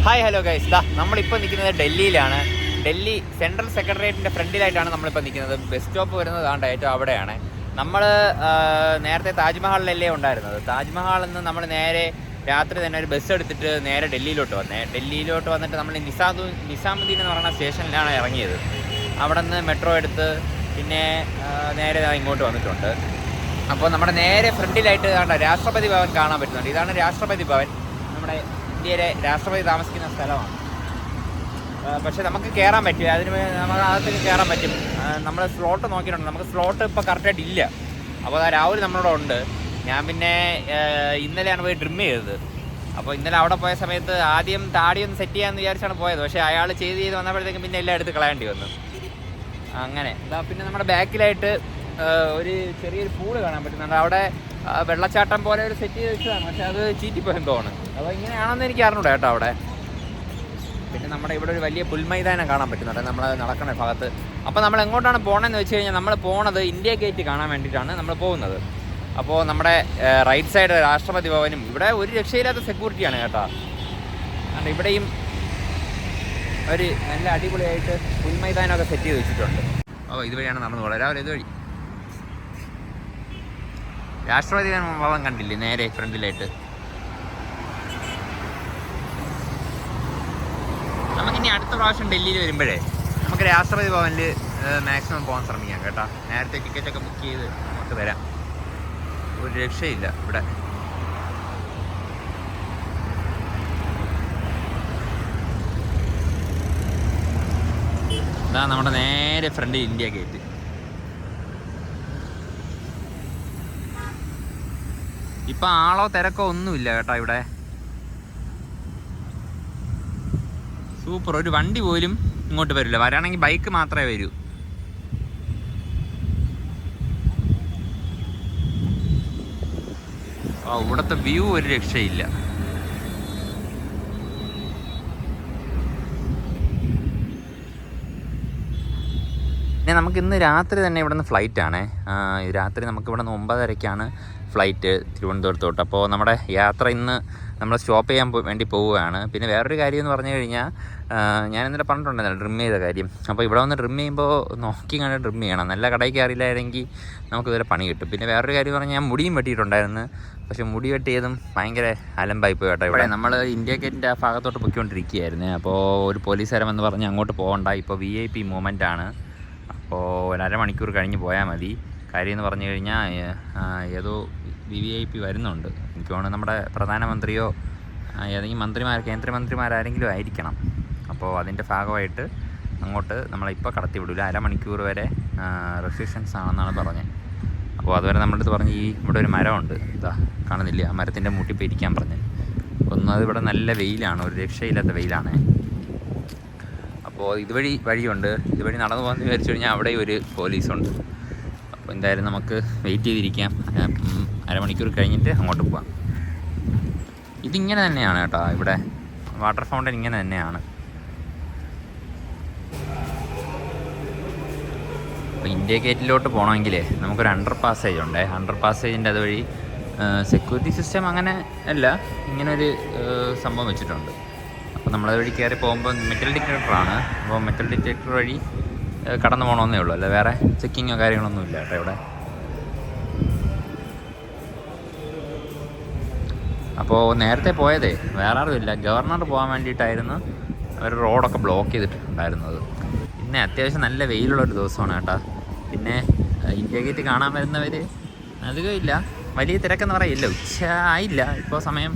Hi hello guys, നമ്മളിപ്പോൾ നിൽക്കുന്നത് ഡൽഹിയിലാണ്. ഡൽഹി സെൻട്രൽ സെക്രട്ടേറിയറ്റിൻ്റെ ഫ്രണ്ടിലായിട്ടാണ് നമ്മളിപ്പോൾ നിൽക്കുന്നത്. ബസ് സ്റ്റോപ്പ് വരുന്നത് ഏറ്റവും അവിടെയാണ്. നമ്മൾ നേരത്തെ താജ്മഹലിലല്ലേ ഉണ്ടായിരുന്നത്. താജ്മഹലിൽ നിന്ന് നമ്മൾ നേരെ രാത്രി തന്നെ ഒരു ബസ് എടുത്തിട്ട് നേരെ ഡൽഹിയിലോട്ട് വന്നേ. ഡൽഹിയിലോട്ട് വന്നിട്ട് നമ്മൾ നിസാമുദ്ദീൻ എന്ന് പറയുന്ന സ്റ്റേഷനിലാണ് ഇറങ്ങിയത്. അവിടെ നിന്ന് മെട്രോ എടുത്ത് പിന്നെ നേരെ ഇങ്ങോട്ട് വന്നിട്ടുണ്ട്. അപ്പോൾ നമ്മുടെ നേരെ ഫ്രണ്ടിലായിട്ട് രാഷ്ട്രപതി ഭവൻ കാണാൻ പറ്റുന്നുണ്ട്. ഇതാണ് രാഷ്ട്രപതി ഭവൻ. നമ്മുടെ ഇന്ത്യയിലെ രാഷ്ട്രപതി താമസിക്കുന്ന സ്ഥലമാണ്. പക്ഷേ നമുക്ക് കയറാൻ പറ്റില്ല. അതിന് നമുക്ക് അകത്തേക്ക് കയറാൻ പറ്റും. നമ്മൾ സ്ലോട്ട് നോക്കിയിട്ടുണ്ട്. നമുക്ക് സ്ലോട്ട് ഇപ്പോൾ കറക്റ്റായിട്ട് ഇല്ല. അപ്പോൾ രാഹുൽ നമ്മളോട് ഉണ്ട്. ഞാൻ പിന്നെ ഇന്നലെയാണ് പോയി ട്രിം ചെയ്തത്. അപ്പോൾ ഇന്നലെ അവിടെ പോയ സമയത്ത് ആദ്യം താടിയൊന്ന് സെറ്റ് ചെയ്യാമെന്ന് വിചാരിച്ചാണ് പോയത്. പക്ഷേ അയാൾ ചെയ്ത് വന്നപ്പോഴത്തേക്കും പിന്നെ എല്ലാം എടുത്ത് കളയേണ്ടി വന്നു. അങ്ങനെ പിന്നെ നമ്മുടെ ബാക്കിലായിട്ട് ഒരു ചെറിയൊരു പൂള് കാണാൻ പറ്റുന്നുണ്ട്. അവിടെ വെള്ളച്ചാട്ടം പോലെ ഒരു സെറ്റ് ചെയ്ത് വെച്ചതാണ്. പക്ഷെ അത് ചീറ്റിപ്പോയെന്ന് തോന്നുന്നു. അപ്പോൾ ഇങ്ങനെയാണെന്ന് എനിക്ക് അറിഞ്ഞൂടാ കേട്ടോ അവിടെ. പിന്നെ നമ്മുടെ ഇവിടെ ഒരു വലിയ പുൽമൈതാനം കാണാൻ പറ്റുന്നുണ്ട് നമ്മൾ നടക്കുന്ന ഭാഗത്ത്. അപ്പോൾ നമ്മൾ എങ്ങോട്ടാണ് പോകണമെന്ന് വെച്ച് കഴിഞ്ഞാൽ നമ്മൾ പോണത് ഇന്ത്യ ഗേറ്റ് കാണാൻ വേണ്ടിയിട്ടാണ് നമ്മൾ പോകുന്നത്. അപ്പോൾ നമ്മുടെ റൈറ്റ് സൈഡ് രാഷ്ട്രപതി ഭവനും ഇവിടെ ഒരു രക്ഷയില്ലാത്ത സെക്യൂരിറ്റിയാണ് കേട്ടോ. അതുകൊണ്ട് ഇവിടെയും ഒരു നല്ല അടിപൊളിയായിട്ട് പുൽമൈതാനമൊക്കെ സെറ്റ് ചെയ്ത് വെച്ചിട്ടുണ്ട്. അപ്പോൾ ഇതുവഴിയാണ് നടന്നു പോകാം. രാവിലെ ഇതുവഴി രാഷ്ട്രപതി ഭവൻ കണ്ടില്ലേ നേരെ ഫ്രണ്ടിലായിട്ട്. നമുക്കിനി അടുത്ത പ്രാവശ്യം ഡൽഹിയിൽ വരുമ്പോഴേ നമുക്ക് രാഷ്ട്രപതി ഭവനിൽ മാക്സിമം പോകാൻ ശ്രമിക്കാം കേട്ടോ. നേരത്തെ ടിക്കറ്റൊക്കെ ബുക്ക് ചെയ്ത് നമുക്ക് വരാം. ഒരു രക്ഷയില്ല ഇവിടെ. ഇതാ നമ്മുടെ നേരെ ഫ്രണ്ടിൽ ഇന്ത്യ ഗേറ്റ്. ഇപ്പം ആളോ തിരക്കോ ഒന്നുമില്ല കേട്ടോ ഇവിടെ. സൂപ്പർ. ഒരു വണ്ടി പോലും ഇങ്ങോട്ട് വരില്ല. വരാണെങ്കിൽ ബൈക്ക് മാത്രമേ വരൂ. ഇവിടുത്തെ വ്യൂ ഒരു രക്ഷയില്ല. പിന്നെ നമുക്ക് ഇന്ന് രാത്രി തന്നെ ഇവിടെ നിന്ന് ഫ്ലൈറ്റാണ്. രാത്രി നമുക്ക് ഇവിടെ നിന്ന് 9:30-ക്കാണ് ഫ്ലൈറ്റ് തിരുവനന്തപുരത്തോട്ട്. അപ്പോൾ നമ്മുടെ യാത്ര ഇന്ന് നമ്മൾ സ്റ്റോപ്പ് ചെയ്യാൻ വേണ്ടി പോവുകയാണ്. പിന്നെ വേറൊരു കാര്യം എന്ന് പറഞ്ഞു കഴിഞ്ഞാൽ ഞാൻ ഇന്നലെ പറഞ്ഞിട്ടുണ്ടായിരുന്നു ഡ്രിം ചെയ്ത കാര്യം. അപ്പോൾ ഇവിടെ വന്ന് ഡ്രിം ചെയ്യുമ്പോൾ നോക്കി കണ്ട് ഡ്രിം ചെയ്യണം. നല്ല കടയിൽ കയറിയില്ലായിരുന്നെങ്കിൽ നമുക്ക് ഇതുവരെ പണി കിട്ടും. പിന്നെ വേറൊരു കാര്യം പറഞ്ഞാൽ ഞാൻ മുടിയും വെട്ടിയിട്ടുണ്ടായിരുന്നു. പക്ഷേ മുടി വെട്ടിയതും ഭയങ്കര അലമ്പായി പോയി കേട്ടോ. ഇവിടെ നമ്മൾ ഇന്ത്യ ഗേറ്റിൻ്റെ ആ ഭാഗത്തോട്ട് പൊയ്ക്കൊണ്ടിരിക്കുകയായിരുന്നു. അപ്പോൾ ഒരു പോലീസുകാരൻ എന്ന് പറഞ്ഞ് അങ്ങോട്ട് പോകണ്ട, ഇപ്പോൾ VIP മൂവ്മെൻ്റ് ആണ്. അപ്പോൾ ഒരു അരമണിക്കൂർ കഴിഞ്ഞ് പോയാൽ മതി. കാര്യം എന്ന് പറഞ്ഞു കഴിഞ്ഞാൽ ഏതോ VIP വരുന്നുണ്ട്. എനിക്ക് തോന്നുന്നു നമ്മുടെ പ്രധാനമന്ത്രിയോ ഏതെങ്കിലും കേന്ദ്രമന്ത്രിമാരാരെങ്കിലും ആയിരിക്കണം. അപ്പോൾ അതിൻ്റെ ഭാഗമായിട്ട് അങ്ങോട്ട് നമ്മളിപ്പോൾ കടത്തി വിടില്ല. അരമണിക്കൂർ വരെ റെസ്ട്രിക്ഷൻസ് ആണെന്നാണ് പറഞ്ഞത്. അപ്പോൾ അതുവരെ നമ്മുടെ അടുത്ത് പറഞ്ഞ് ഇവിടെ ഒരു മരമുണ്ട്, ഇതാ കാണുന്നില്ല, ആ മരത്തിൻ്റെ മൂട്ടിപ്പോൾ ഇരിക്കാൻ പറഞ്ഞത്. ഒന്നത് ഇവിടെ നല്ല വെയിലാണ്, ഒരു രക്ഷയില്ലാത്ത വെയിലാണ്. അപ്പോൾ വഴിയുണ്ട്. ഇതുവഴി നടന്നു പോകാമെന്ന് വിചാരിച്ചു കഴിഞ്ഞാൽ അവിടെ ഒരു പോലീസുണ്ട്. അപ്പോൾ എന്തായാലും നമുക്ക് വെയിറ്റ് ചെയ്തിരിക്കാം. അരമണിക്കൂർ കഴിഞ്ഞിട്ട് അങ്ങോട്ട് പോകാം. ഇതിങ്ങനെ തന്നെയാണ് കേട്ടോ. ഇവിടെ വാട്ടർ ഫൗണ്ടൻ ഇങ്ങനെ തന്നെയാണ്. അപ്പോൾ ഇന്ത്യ ഗേറ്റിലോട്ട് പോകണമെങ്കിൽ നമുക്കൊരു അണ്ടർ പാസേജ് ഉണ്ട്. അണ്ടർ പാസേജിൻ്റെ അതുവഴി സെക്യൂരിറ്റി സിസ്റ്റം അങ്ങനെ അല്ല, ഇങ്ങനൊരു സംഭവം വെച്ചിട്ടുണ്ട്. അപ്പോൾ നമ്മളത് വഴി കയറി പോകുമ്പോൾ മെറ്റൽ ഡിറ്റക്ടറാണ്. അപ്പോൾ മെറ്റൽ ഡിറ്റക്ടർ വഴി കടന്നു പോകണമെന്നേ ഉള്ളൂ, അല്ല വേറെ ചെക്കിങ്ങോ കാര്യങ്ങളൊന്നും ഇല്ല കേട്ടോ ഇവിടെ. അപ്പോൾ നേരത്തെ പോയതേ വേറെ ആരുമില്ല, ഗവർണർ പോകാൻ വേണ്ടിയിട്ടായിരുന്നു അവർ റോഡൊക്കെ ബ്ലോക്ക് ചെയ്തിട്ടുണ്ടായിരുന്നത്. പിന്നെ അത്യാവശ്യം നല്ല വെയിലുള്ളൊരു ദിവസമാണ് കേട്ടോ. പിന്നെ ഇന്ത്യ ഗേറ്റ് കാണാൻ വരുന്നവർ അധികമില്ല, വലിയ തിരക്കെന്ന് പറയില്ല. ഉച്ച ആയില്ല, ഇപ്പോൾ സമയം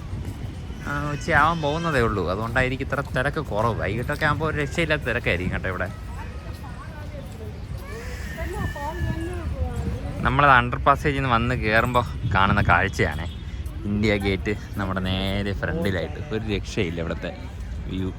ഉച്ചയാവാൻ പോകുന്നതേ ഉള്ളൂ. അതുകൊണ്ടായിരിക്കും ഇത്ര തിരക്ക് കുറവ്. വൈകിട്ടൊക്കെ ആകുമ്പോൾ ഒരു രക്ഷയില്ലാത്ത തിരക്കായിരിക്കും കേട്ടോ ഇവിടെ. നമ്മളത് അണ്ടർ പാസേജിൽ നിന്ന് വന്ന് കയറുമ്പോൾ കാണുന്ന കാഴ്ചയാണ് ഇന്ത്യ ഗേറ്റ്. നമ്മുടെ നേരെ ഫ്രണ്ടിലായിട്ട് ഒരു രക്ഷയില്ല ഇവിടുത്തെ വ്യൂ.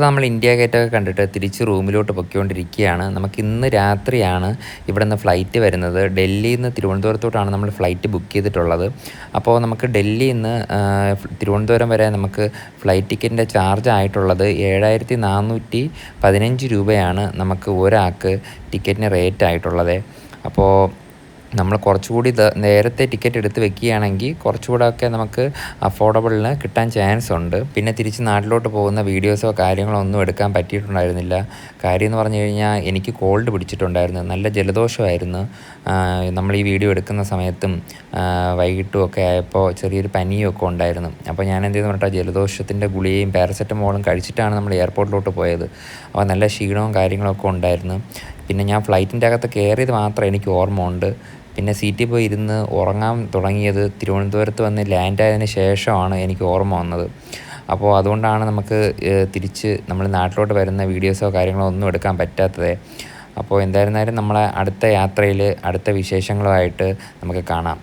നമ്മൾ ഇന്ത്യ ഗേറ്റൊക്കെ കണ്ടിട്ട് തിരിച്ച് റൂമിലോട്ട് പൊയ്ക്കൊണ്ടിരിക്കുകയാണ്. നമുക്ക് ഇന്ന് രാത്രിയാണ് ഇവിടെ നിന്ന് ഫ്ലൈറ്റ് വരുന്നത്. ഡൽഹിയിൽ നിന്ന് തിരുവനന്തപുരത്തോട്ടാണ് നമ്മൾ ഫ്ലൈറ്റ് ബുക്ക് ചെയ്തിട്ടുള്ളത്. അപ്പോൾ നമുക്ക് ഡൽഹിയിൽ നിന്ന് തിരുവനന്തപുരം വരെ നമുക്ക് ഫ്ലൈറ്റ് ടിക്കറ്റിൻ്റെ ചാർജ് ആയിട്ടുള്ളത് 7415 രൂപയാണ് നമുക്ക് ഒരാൾക്ക് ടിക്കറ്റിന് റേറ്റ് ആയിട്ടുള്ളത്. അപ്പോൾ നമ്മൾ കുറച്ചുകൂടി നേരത്തെ ടിക്കറ്റ് എടുത്ത് വെക്കുകയാണെങ്കിൽ കുറച്ചുകൂടെ ഒക്കെ നമുക്ക് അഫോർഡബിളിന് കിട്ടാൻ ചാൻസ് ഉണ്ട്. പിന്നെ തിരിച്ച് നാട്ടിലോട്ട് പോകുന്ന വീഡിയോസോ കാര്യങ്ങളോ ഒന്നും എടുക്കാൻ പറ്റിയിട്ടുണ്ടായിരുന്നില്ല. കാര്യം എന്ന് പറഞ്ഞു കഴിഞ്ഞാൽ എനിക്ക് കോൾഡ് പിടിച്ചിട്ടുണ്ടായിരുന്നു, നല്ല ജലദോഷമായിരുന്നു. നമ്മൾ ഈ വീഡിയോ എടുക്കുന്ന സമയത്തും വൈകിട്ടും ഒക്കെ ആയപ്പോൾ ചെറിയൊരു പനിയൊക്കെ ഉണ്ടായിരുന്നു. അപ്പോൾ ഞാൻ എന്ത് ചെയ്തെന്ന് പറഞ്ഞാൽ ജലദോഷത്തിൻ്റെ ഗുളികയും പാരസെറ്റമോളും കഴിച്ചിട്ടാണ് നമ്മൾ എയർപോർട്ടിലോട്ട് പോയത്. അപ്പോൾ നല്ല ക്ഷീണവും കാര്യങ്ങളൊക്കെ ഉണ്ടായിരുന്നു. പിന്നെ ഞാൻ ഫ്ലൈറ്റിൻ്റെ അകത്ത് കയറിയത് മാത്രം എനിക്ക് ഓർമ്മ ഉണ്ട്. പിന്നെ സീറ്റിൽ പോയി ഇരുന്ന് ഉറങ്ങാൻ തുടങ്ങിയത് തിരുവനന്തപുരത്ത് വന്ന് ലാൻഡായതിന് ശേഷമാണ് എനിക്ക് ഓർമ്മ വന്നത്. അപ്പോൾ അതുകൊണ്ടാണ് നമുക്ക് തിരിച്ച് നമ്മൾ നാട്ടിലോട്ട് വരുന്ന വീഡിയോസോ കാര്യങ്ങളോ ഒന്നും എടുക്കാൻ പറ്റാത്തത്. അപ്പോൾ എന്തായിരുന്നാലും നമ്മളെ അടുത്ത യാത്രയിൽ അടുത്ത വിശേഷങ്ങളുമായിട്ട് നമുക്ക് കാണാം.